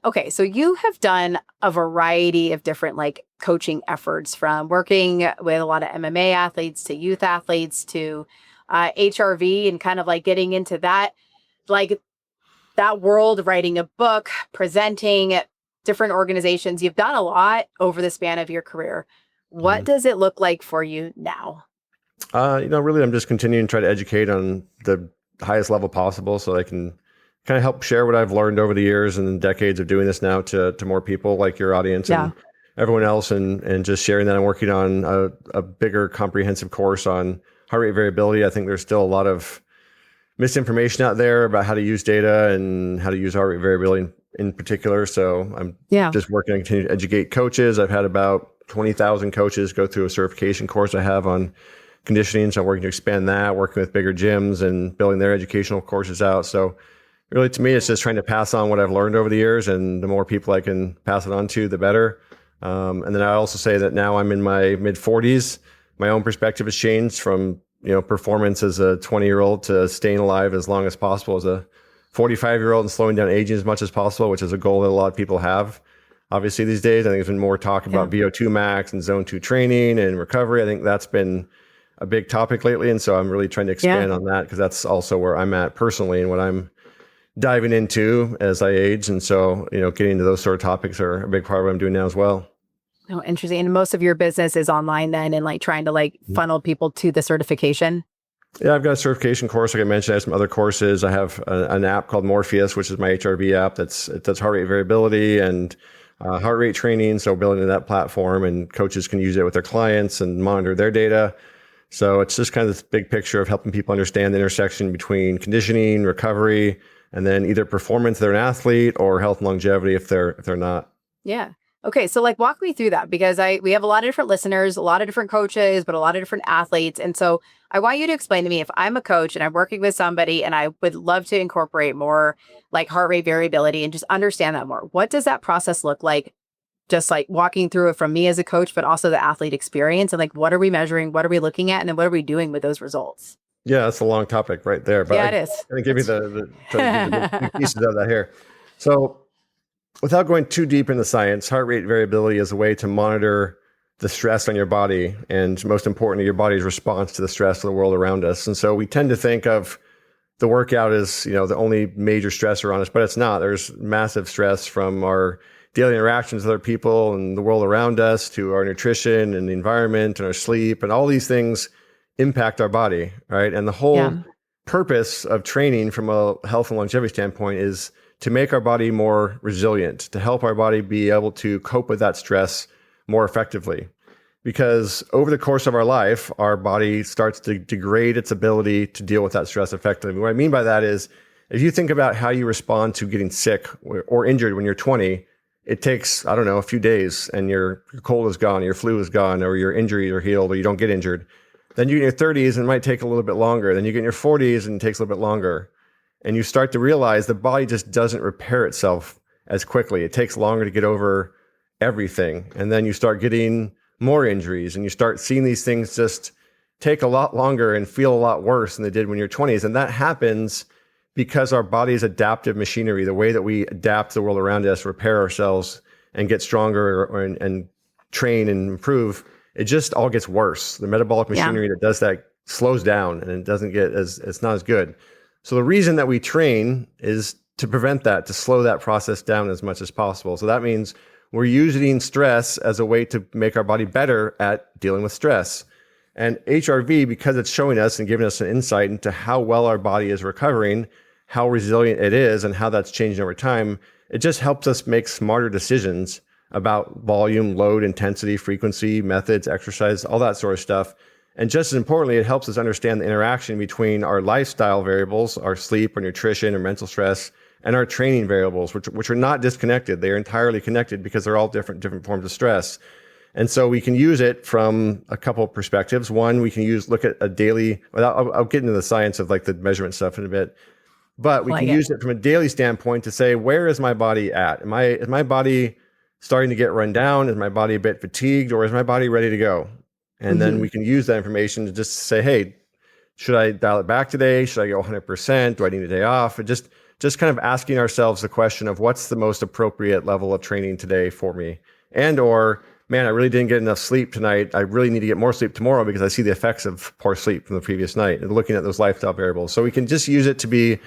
Okay. So you have done a variety of different like coaching efforts, from working with a lot of MMA athletes to youth athletes to HRV, and kind of like getting into that, like that world, writing a book, presenting different organizations. You've done a lot over the span of your career. What does it look like for you now? Really, I'm just continuing to try to educate on the highest level possible so I can kind of help share what I've learned over the years and decades of doing this now to more people like your audience and everyone else, and just sharing that. I'm working on a bigger comprehensive course on heart rate variability. I think there's still a lot of misinformation out there about how to use data and how to use heart rate variability in particular. So I'm just working on continuing to educate coaches. I've had about 20,000 coaches go through a certification course I have on conditioning. So I'm working to expand that, working with bigger gyms and building their educational courses out. So really, to me, it's just trying to pass on what I've learned over the years, and the more people I can pass it on to, the better. And then I also say that now I'm in my mid 40s. My own perspective has changed from, performance as a 20-year-old to staying alive as long as possible as a 45-year-old and slowing down aging as much as possible, which is a goal that a lot of people have. Obviously, these days, I think there's been more talk about VO2 max and zone 2 training and recovery. I think that's been a big topic lately. And so I'm really trying to expand on that, because that's also where I'm at personally and what I'm diving into as I age. And so, getting into those sort of topics are a big part of what I'm doing now as well. Oh, interesting. And most of your business is online then, and like trying to like funnel people to the certification? Yeah, I've got a certification course. Like I mentioned, I have some other courses. I have an app called Morpheus, which is my HRV app. That's heart rate variability and heart rate training. So building that platform, and coaches can use it with their clients and monitor their data. So it's just kind of this big picture of helping people understand the intersection between conditioning, recovery, and then either performance if they're an athlete, or health and longevity if they're not. Yeah. Okay. So like walk me through that, because we have a lot of different listeners, a lot of different coaches, but a lot of different athletes. And so I want you to explain to me, if I'm a coach and I'm working with somebody and I would love to incorporate more like heart rate variability and just understand that more, what does that process look like? Just like walking through it from me as a coach, but also the athlete experience, and like, what are we measuring? What are we looking at? And then what are we doing with those results? Yeah, that's a long topic right there. But it is. I'm going to give you the pieces of that here. So without going too deep into science, heart rate variability is a way to monitor the stress on your body, and most importantly, your body's response to the stress of the world around us. And so we tend to think of the workout as, the only major stressor on us, but it's not. There's massive stress from our daily interactions with other people and the world around us, to our nutrition and the environment and our sleep, and all these things impact our body, right? And the whole purpose of training from a health and longevity standpoint is to make our body more resilient, to help our body be able to cope with that stress more effectively. Because over the course of our life, our body starts to degrade its ability to deal with that stress effectively. What I mean by that is, if you think about how you respond to getting sick or injured when you're 20, it takes, I don't know, a few days and your cold is gone, your flu is gone, or your injuries are healed, or you don't get injured. Then you get in your 30s and it might take a little bit longer. Then you get in your 40s and it takes a little bit longer. And you start to realize the body just doesn't repair itself as quickly. It takes longer to get over everything. And then you start getting more injuries and you start seeing these things just take a lot longer and feel a lot worse than they did when you're 20s. And that happens because our body's adaptive machinery, the way that we adapt to the world around us, repair ourselves and get stronger and train and improve, it just all gets worse. The metabolic machinery that does that slows down and it doesn't get it's not as good. So the reason that we train is to prevent that, to slow that process down as much as possible. So that means we're using stress as a way to make our body better at dealing with stress. And HRV, because it's showing us and giving us an insight into how well our body is recovering, how resilient it is, and how that's changing over time, it just helps us make smarter decisions about volume, load, intensity, frequency, methods, exercise, all that sort of stuff. And just as importantly, it helps us understand the interaction between our lifestyle variables, our sleep, our nutrition, our mental stress, and our training variables, which are not disconnected. They are entirely connected because they're all different forms of stress. And so we can use it from a couple of perspectives. One, we can look at a daily, I'll get into the science of like the measurement stuff in a bit, but we can use it from a daily standpoint to say, where is my body at? Is my body starting to get run down? Is my body a bit fatigued, or is my body ready to go? And then we can use that information to just say, hey, should I dial it back today? Should I go 100%? Do I need a day off? And just kind of asking ourselves the question of what's the most appropriate level of training today for me? And or, man, I really didn't get enough sleep tonight. I really need to get more sleep tomorrow because I see the effects of poor sleep from the previous night, and looking at those lifestyle variables. So we can just use it to be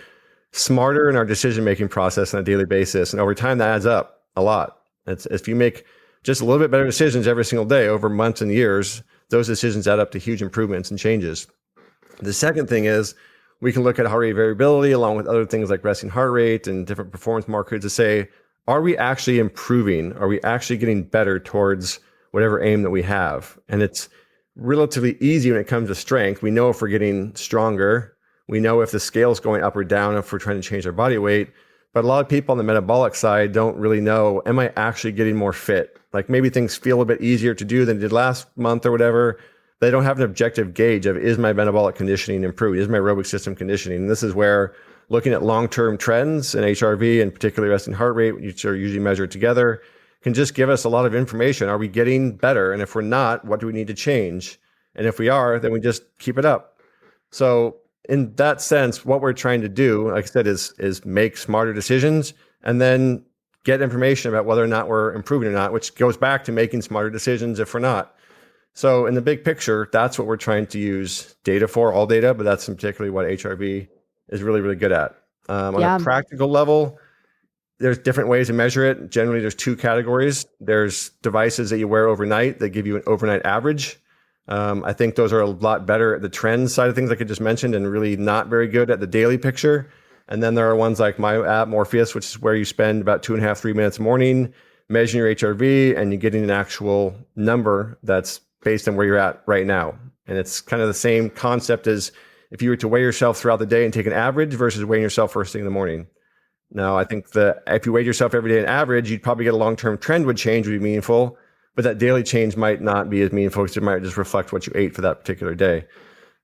smarter in our decision-making process on a daily basis. And over time, that adds up a lot. If you make just a little bit better decisions every single day over months and years, those decisions add up to huge improvements and changes. The second thing is we can look at heart rate variability along with other things like resting heart rate and different performance markers to say, are we actually improving? Are we actually getting better towards whatever aim that we have? And it's relatively easy when it comes to strength. We know if we're getting stronger. We know if the scale is going up or down, if we're trying to change our body weight. But a lot of people on the metabolic side don't really know, am I actually getting more fit? Like maybe things feel a bit easier to do than it did last month or whatever. They don't have an objective gauge of, is my metabolic conditioning improved? Is my aerobic system conditioning? And this is where looking at long-term trends in HRV and particularly resting heart rate, which are usually measured together, can just give us a lot of information. Are we getting better? And if we're not, what do we need to change? And if we are, then we just keep it up. So in that sense, what we're trying to do, like I said, is make smarter decisions and then get information about whether or not we're improving or not, which goes back to making smarter decisions if we're not. So in the big picture, that's what we're trying to use data for, all data, but that's particularly what HRV is really, really good at. On a practical level, there's different ways to measure it. Generally, there's two categories. There's devices that you wear overnight that give you an overnight average. I think those are a lot better at the trend side of things, like I just mentioned, and really not very good at the daily picture. And then there are ones like my app, Morpheus, which is where you spend about 2.5, 3 minutes a morning measuring your HRV, and you're getting an actual number that's based on where you're at right now. And it's kind of the same concept as if you were to weigh yourself throughout the day and take an average versus weighing yourself first thing in the morning. Now, I think that if you weighed yourself every day an average, you'd probably get a long-term trend would change, would be meaningful, but that daily change might not be as meaningful because it might just reflect what you ate for that particular day.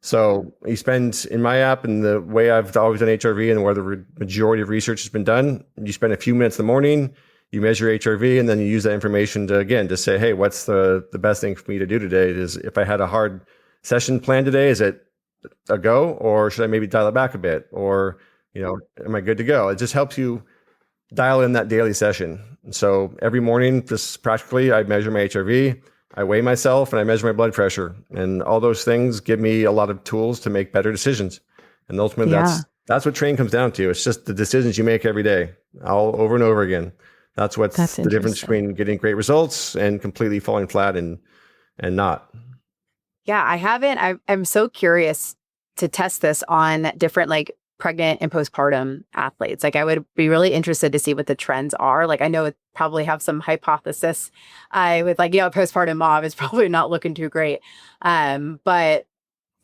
So you spend, in my app and the way I've always done HRV and where the majority of research has been done, you spend a few minutes in the morning, you measure HRV, and then you use that information to, again, to say, hey, what's the best thing for me to do today? Is if I had a hard session planned today, is it a go, or should I maybe dial it back a bit? Or, am I good to go? It just helps you dial in that daily session. And so every morning, just practically, I measure my HRV, I weigh myself, and I measure my blood pressure. And all those things give me a lot of tools to make better decisions. And ultimately, that's what training comes down to. It's just the decisions you make every day, all over and over again. That's the difference between getting great results and completely falling flat and not. Yeah, I haven't. I'm so curious to test this on different like pregnant and postpartum athletes. Like I would be really interested to see what the trends are. Like I know it probably have some hypothesis with like, postpartum mom is probably not looking too great. But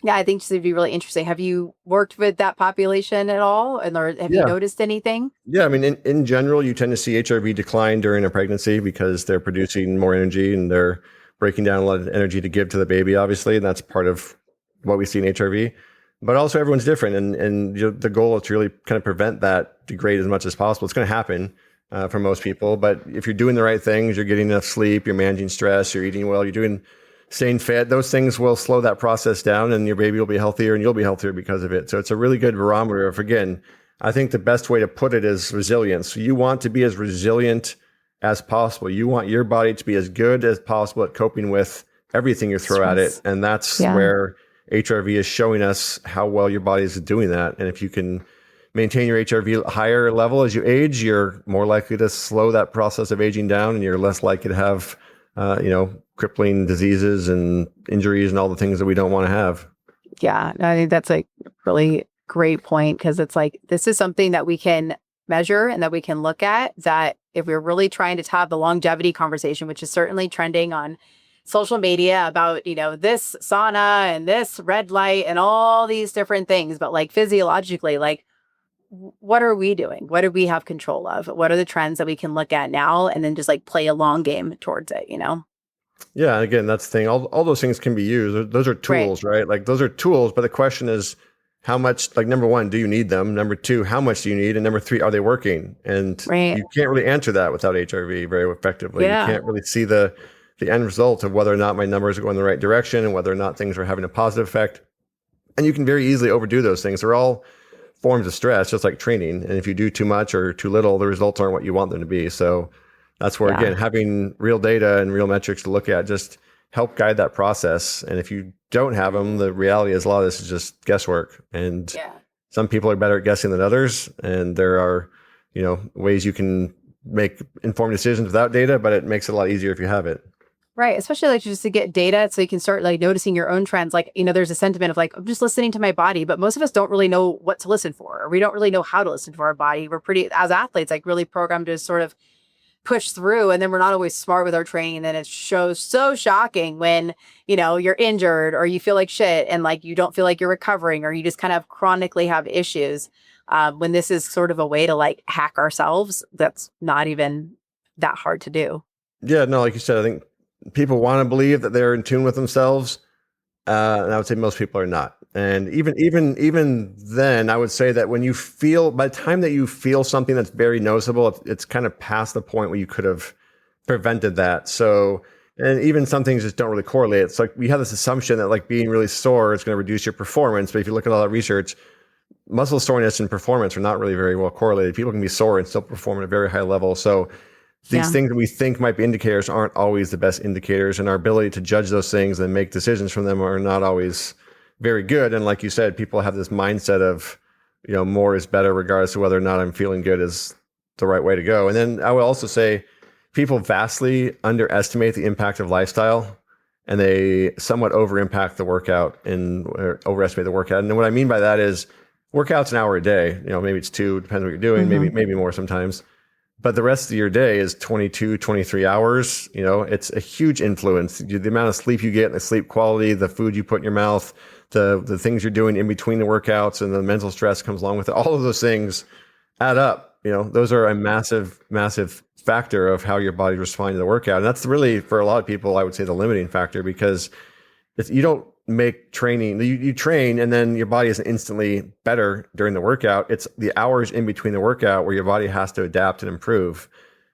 yeah, I think this would be really interesting. Have you worked with that population at all? And or have you Yeah. noticed anything? Yeah. I mean, in general, you tend to see HRV decline during a pregnancy because they're producing more energy and they're breaking down a lot of energy to give to the baby, obviously. And that's part of what we see in HRV. But also everyone's different. And the goal is to really kind of prevent that degrade as much as possible. It's going to happen for most people. But if you're doing the right things, you're getting enough sleep, you're managing stress, you're eating well, staying fit, those things will slow that process down and your baby will be healthier and you'll be healthier because of it. So it's a really good barometer of, again, I think the best way to put it is resilience. You want to be as resilient as possible. You want your body to be as good as possible at coping with everything you throw at it. And that's where HRV is showing us how well your body is doing that. And if you can maintain your HRV higher level as you age, you're more likely to slow that process of aging down and you're less likely to have, crippling diseases and injuries and all the things that we don't want to have. Yeah, I think that's a really great point because it's like, this is something that we can measure and that we can look at, that if we're really trying to have the longevity conversation, which is certainly trending on social media about, this sauna and this red light and all these different things, but like physiologically, like what are we doing? What do we have control of? What are the trends that we can look at now and then just like play a long game towards it, Yeah. Again, that's the thing. All those things can be used. Those are tools, right? Like those are tools, but the question is how much, like number one, do you need them? Number two, how much do you need? And number three, are they working? And you can't really answer that without HRV very effectively. Yeah. You can't really see the end result of whether or not my numbers are going in the right direction and whether or not things are having a positive effect. And you can very easily overdo those things. They're all forms of stress, just like training. And if you do too much or too little, the results aren't what you want them to be. So that's where, again, having real data and real metrics to look at just help guide that process. And if you don't have them, the reality is a lot of this is just guesswork. And some people are better at guessing than others. And there are, ways you can make informed decisions without data, but it makes it a lot easier if you have it. Right. Especially like just to get data so you can start like noticing your own trends. Like, there's a sentiment of like, I'm just listening to my body, but most of us don't really know what to listen for, or we don't really know how to listen to our body. We're pretty, as athletes, like really programmed to sort of push through. And then we're not always smart with our training. And then it shows so shocking when, you're injured or you feel like shit and like you don't feel like you're recovering or you just kind of chronically have issues. When this is sort of a way to like hack ourselves, that's not even that hard to do. Yeah, no, like you said, I think people want to believe that they're in tune with themselves. And I would say most people are not. And even then, I would say that by the time that you feel something that's very noticeable, it's kind of past the point where you could have prevented that. So, and even some things just don't really correlate. It's like we have this assumption that like being really sore is going to reduce your performance. But if you look at all that research, muscle soreness and performance are not really very well correlated. People can be sore and still perform at a very high level. So these things that we think might be indicators aren't always the best indicators, and our ability to judge those things and make decisions from them are not always very good. And like you said, people have this mindset of, more is better regardless of whether or not I'm feeling good is the right way to go. And then I would also say people vastly underestimate the impact of lifestyle, and they somewhat over impact the workout or overestimate the workout. And what I mean by that is workout's an hour a day, maybe it's 2, depends what you're doing, maybe more sometimes. But the rest of your day is 22, 23 hours. It's a huge influence. The amount of sleep you get, the sleep quality, the food you put in your mouth, the things you're doing in between the workouts, and the mental stress comes along with it. All of those things add up. Those are a massive, massive factor of how your body responds to the workout. And that's really, for a lot of people, I would say the limiting factor, because you don't make training, you train and then your body isn't instantly better during the workout. It's the hours in between the workout where your body has to adapt and improve.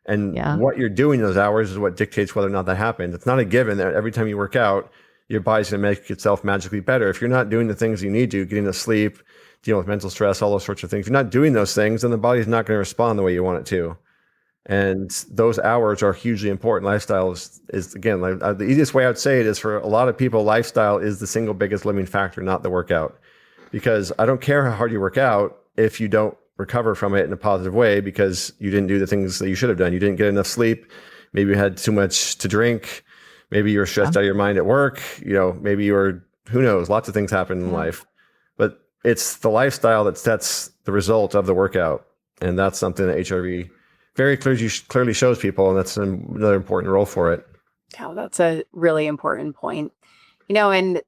And what you're doing in those hours is what dictates whether or not that happens. It's not a given that every time you work out, your body's going to make itself magically better. If you're not doing the things you need to, getting to sleep, dealing with mental stress, all those sorts of things, if you're not doing those things, then the body's not going to respond the way you want it to. And those hours are hugely important. Lifestyle is again, like, the easiest way I would say it is, for a lot of people, lifestyle is the single biggest limiting factor, not the workout. Because I don't care how hard you work out if you don't recover from it in a positive way, because you didn't do the things that you should have done. You didn't get enough sleep. Maybe you had too much to drink. Maybe you were stressed out of your mind at work. Maybe you were, who knows, lots of things happen in life. But it's the lifestyle that sets the result of the workout. And that's something that HRV very clearly shows people. And that's another important role for it. Yeah, that's a really important point. And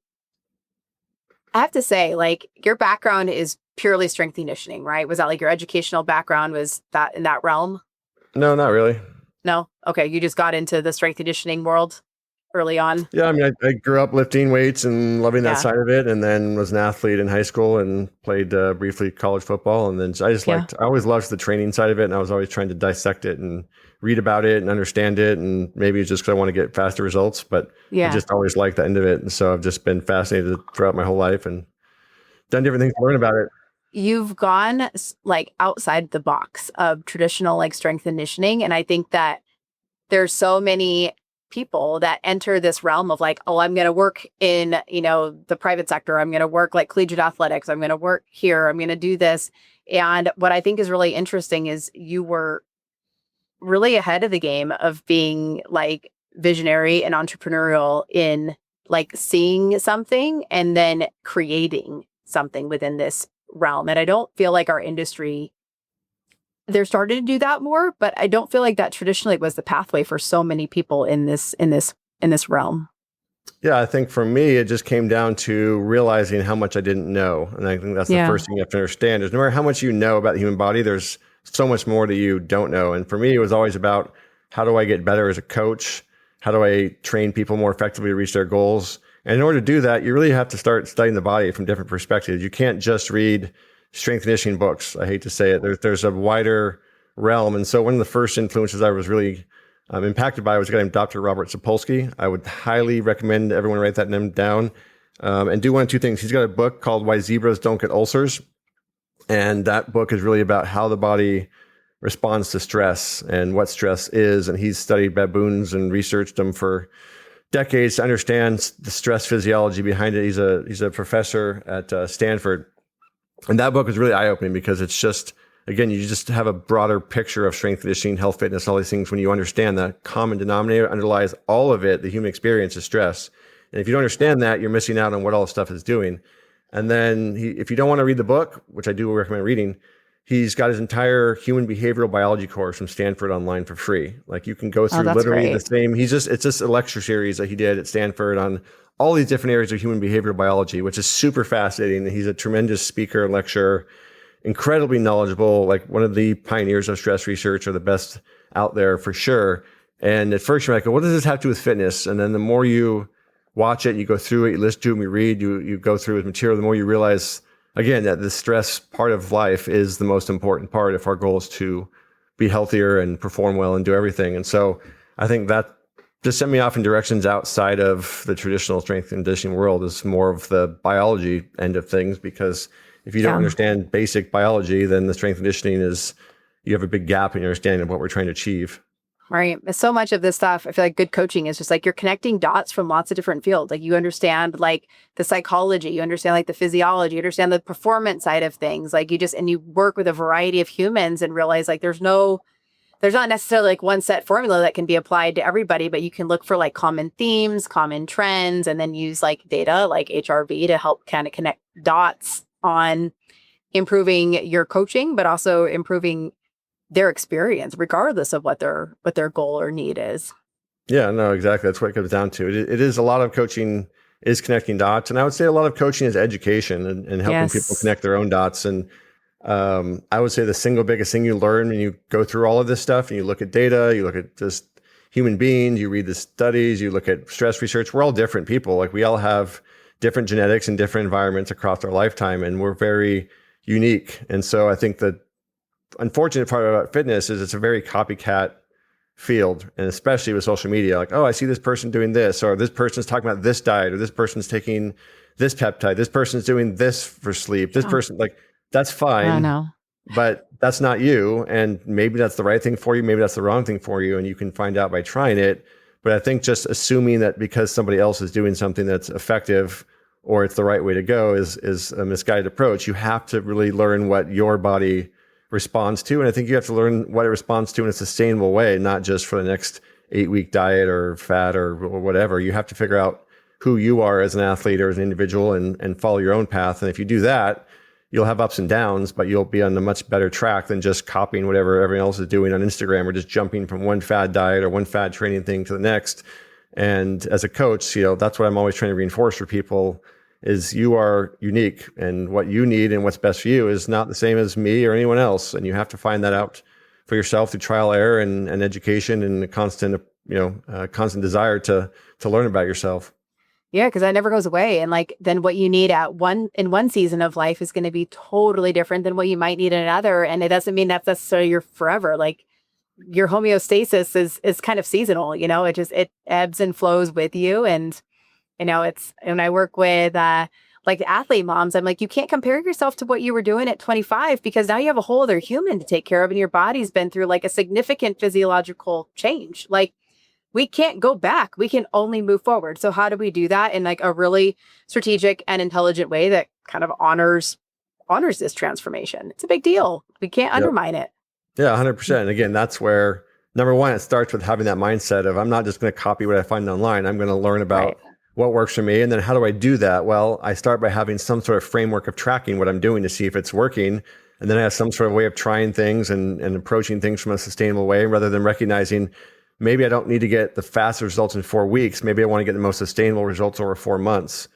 I have to say, like, your background is purely strength conditioning, right? Was that like your educational background? Was that in that realm? No, not really. No? Okay. You just got into the strength conditioning world early on. Yeah, I mean, I grew up lifting weights and loving that side of it, and then was an athlete in high school and played briefly college football. And then I always loved the training side of it, and I was always trying to dissect it and read about it and understand it. And maybe it's just because I want to get faster results, but I just always liked the end of it. And so I've just been fascinated throughout my whole life and done different things to learn about it. You've gone like outside the box of traditional like strength conditioning. And I think that there's so many people that enter this realm of like, oh, I'm going to work in, the private sector. I'm going to work like collegiate athletics. I'm going to work here. I'm going to do this. And what I think is really interesting is you were really ahead of the game of being like visionary and entrepreneurial in like seeing something and then creating something within this realm. And I don't feel like our industry, they're starting to do that more, but I don't feel like that traditionally was the pathway for so many people in this realm. Yeah, I think for me, it just came down to realizing how much I didn't know. And I think that's the first thing you have to understand is no matter how much you know about the human body, there's so much more that you don't know. And for me, it was always about how do I get better as a coach? How do I train people more effectively to reach their goals? And in order to do that, you really have to start studying the body from different perspectives. You can't just read strength conditioning books. I hate to say it. There's a wider realm. And so one of the first influences I was really impacted by was a guy named Dr. Robert Sapolsky. I would highly recommend everyone write that name down and do one of two things. He's got a book called Why Zebras Don't Get Ulcers. And that book is really about how the body responds to stress and what stress is. And he's studied baboons and researched them for decades to understand the stress physiology behind it. He's a professor at Stanford. And that book is really eye-opening because it's just, again, you just have a broader picture of strength conditioning, health, fitness, all these things when you understand the common denominator underlies all of it. The human experience is stress. And if you don't understand that, you're missing out on what all the stuff is doing. And then if you don't want to read the book, which I do recommend reading, he's got his entire human behavioral biology course from Stanford online for free. Like you can go through literally the same. It's just a lecture series that he did at Stanford on all these different areas of human behavioral biology, which is super fascinating. He's a tremendous speaker and lecturer, incredibly knowledgeable, like one of the pioneers of stress research or the best out there for sure. And at first you're like, what does this have to do with fitness? And then the more you watch it, you go through it, you listen to him, you read, you go through his material, the more you realize, again, that the stress part of life is the most important part if our goal is to be healthier and perform well and do everything. And so I think that just sent me off in directions outside of the traditional strength conditioning world is more of the biology end of things, because if you don't understand basic biology, then the strength conditioning you have a big gap in your understanding of what we're trying to achieve. Right. So much of this stuff, I feel like good coaching is just like you're connecting dots from lots of different fields. Like you understand like the psychology, you understand like the physiology, you understand the performance side of things. Like you work with a variety of humans and realize like there's not necessarily like one set formula that can be applied to everybody, but you can look for like common themes, common trends, and then use like data like HRV to help kind of connect dots on improving your coaching, but also improving their experience, regardless of what their goal or need is. Yeah, no, exactly. That's what it comes down to. It is a lot of coaching is connecting dots. And I would say a lot of coaching is education and helping people connect their own dots. And I would say the single biggest thing you learn when you go through all of this stuff and you look at data, you look at just human beings, you read the studies, you look at stress research, we're all different people. Like we all have different genetics and different environments across our lifetime, and we're very unique. And so I think the unfortunate part about fitness is it's a very copycat field, and especially with social media, like, oh, I see this person doing this, or this person's talking about this diet, or this person's taking this peptide, this person's doing this for sleep, this person, like, that's fine. I know. But that's not you. And maybe that's the right thing for you. Maybe that's the wrong thing for you. And you can find out by trying it. But I think just assuming that because somebody else is doing something that's effective or it's the right way to go is a misguided approach. You have to really learn what your body responds to. And I think you have to learn what it responds to in a sustainable way, not just for the next 8-week diet or fad or whatever. You have to figure out who you are as an athlete or as an individual and follow your own path. And if you do that, you'll have ups and downs, but you'll be on a much better track than just copying whatever everyone else is doing on Instagram, or just jumping from one fad diet or one fad training thing to the next. And as a coach, that's what I'm always trying to reinforce for people is you are unique, and what you need and what's best for you is not the same as me or anyone else. And you have to find that out for yourself through trial, error, and education, and a constant, constant desire to learn about yourself. Yeah, because that never goes away. And then what you need in one season of life is going to be totally different than what you might need in another. And it doesn't mean that's necessarily your forever. Like your homeostasis is kind of seasonal, it ebbs and flows with you. And when I work with the athlete moms, I'm like, you can't compare yourself to what you were doing at 25, because now you have a whole other human to take care of, and your body's been through a significant physiological change. We can't go back. We can only move forward. So how do we do that in a really strategic and intelligent way that kind of honors this transformation? It's a big deal. We can't undermine it. Yeah, 100%. And again, that's where, number one, it starts with having that mindset of, I'm not just going to copy what I find online. I'm going to learn about what works for me. And then how do I do that? Well, I start by having some sort of framework of tracking what I'm doing to see if it's working. And then I have some sort of way of trying things and approaching things from a sustainable way, rather than recognizing maybe I don't need to get the fastest results in 4 weeks. Maybe I want to get the most sustainable results over 4 months,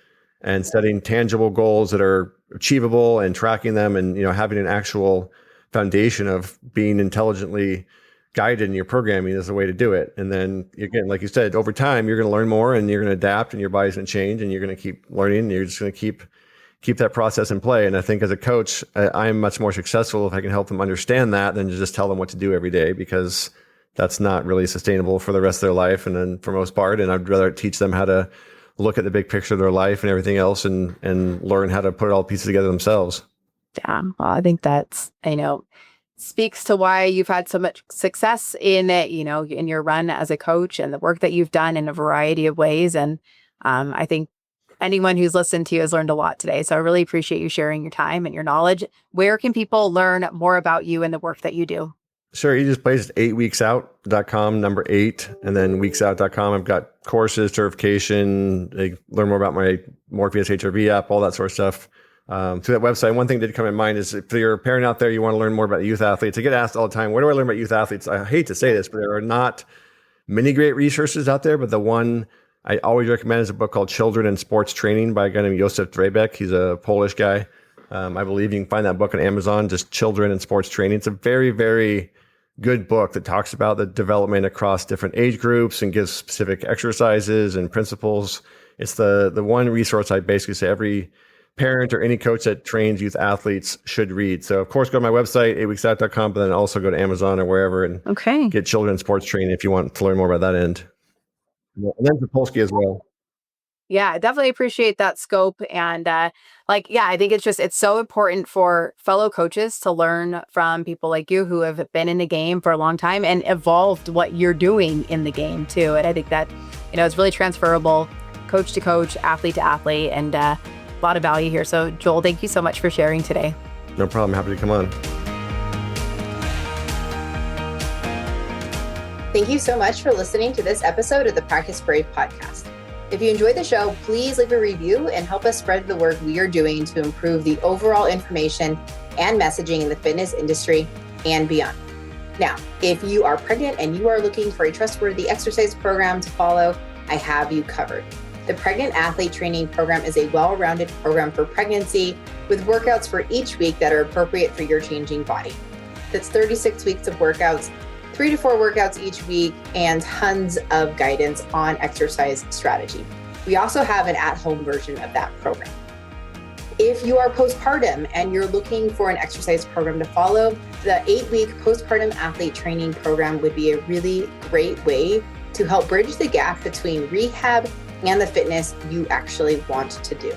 and setting tangible goals that are achievable and tracking them, and, having an actual foundation of being intelligently guided in your programming is the way to do it. And then again, like you said, over time, you're going to learn more, and you're going to adapt, and your body's going to change, and you're going to keep learning, and you're just going to keep that process in play. And I think as a coach, I'm much more successful if I can help them understand that than to just tell them what to do every day, because that's not really sustainable for the rest of their life. And then for most part, and I'd rather teach them how to look at the big picture of their life and everything else, and learn how to put all the pieces together themselves. Yeah. Well, I think that's, speaks to why you've had so much success in it, in your run as a coach, and the work that you've done in a variety of ways. And I think anyone who's listened to you has learned a lot today. So I really appreciate you sharing your time and your knowledge. Where can people learn more about you and the work that you do? Sure. You just place 8weeksout.com, number 8, and then weeksout.com. I've got courses, certification. They learn more about my Morpheus HRV app, all that sort of stuff. Through that website. One thing that did come in mind is, if you're a parent out there, you want to learn more about youth athletes. I get asked all the time, where do I learn about youth athletes? I hate to say this, but there are not many great resources out there. But the one I always recommend is a book called Children in Sports Training by a guy named Josef Drabek. He's a Polish guy. I believe you can find that book on Amazon, just Children in Sports Training. It's a very, very good book that talks about the development across different age groups and gives specific exercises and principles. It's the one resource I basically say every parent or any coach that trains youth athletes should read. So of course, go to my website, 8weeksout.com, but then also go to Amazon or wherever and get Children in Sports Training if you want to learn more about that end. And then Sapolsky as well. Yeah, I definitely appreciate that scope. And I think it's so important for fellow coaches to learn from people like you who have been in the game for a long time and evolved what you're doing in the game too. And I think that, it's really transferable, coach to coach, athlete to athlete, and a lot of value here. So Joel, thank you so much for sharing today. No problem. Happy to come on. Thank you so much for listening to this episode of the Practice Brave podcast. If you enjoyed the show, please leave a review and help us spread the work we are doing to improve the overall information and messaging in the fitness industry and beyond. Now, if you are pregnant and you are looking for a trustworthy exercise program to follow, I have you covered. The Pregnant Athlete Training Program is a well-rounded program for pregnancy with workouts for each week that are appropriate for your changing body. That's 36 weeks of workouts, 3 to 4 workouts each week, and tons of guidance on exercise strategy. We also have an at-home version of that program. If you are postpartum and you're looking for an exercise program to follow, the 8-week postpartum athlete training program would be a really great way to help bridge the gap between rehab and the fitness you actually want to do.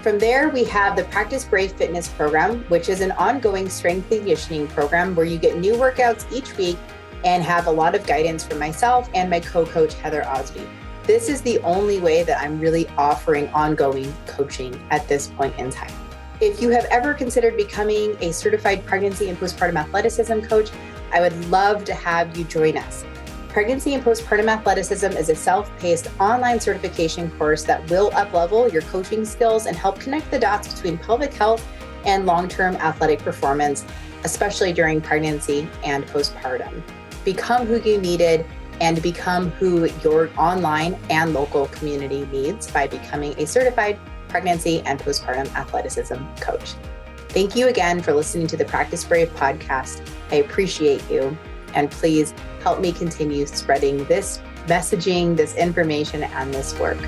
From there, we have the Practice Brave Fitness program, which is an ongoing strength conditioning program where you get new workouts each week and have a lot of guidance from myself and my co-coach, Heather Osby. This is the only way that I'm really offering ongoing coaching at this point in time. If you have ever considered becoming a certified pregnancy and postpartum athleticism coach, I would love to have you join us. Pregnancy and Postpartum Athleticism is a self-paced online certification course that will up-level your coaching skills and help connect the dots between pelvic health and long-term athletic performance, especially during pregnancy and postpartum. Become who you needed and become who your online and local community needs by becoming a certified pregnancy and postpartum athleticism coach. Thank you again for listening to the Practice Brave podcast. I appreciate you, and please help me continue spreading this messaging, this information, and this work.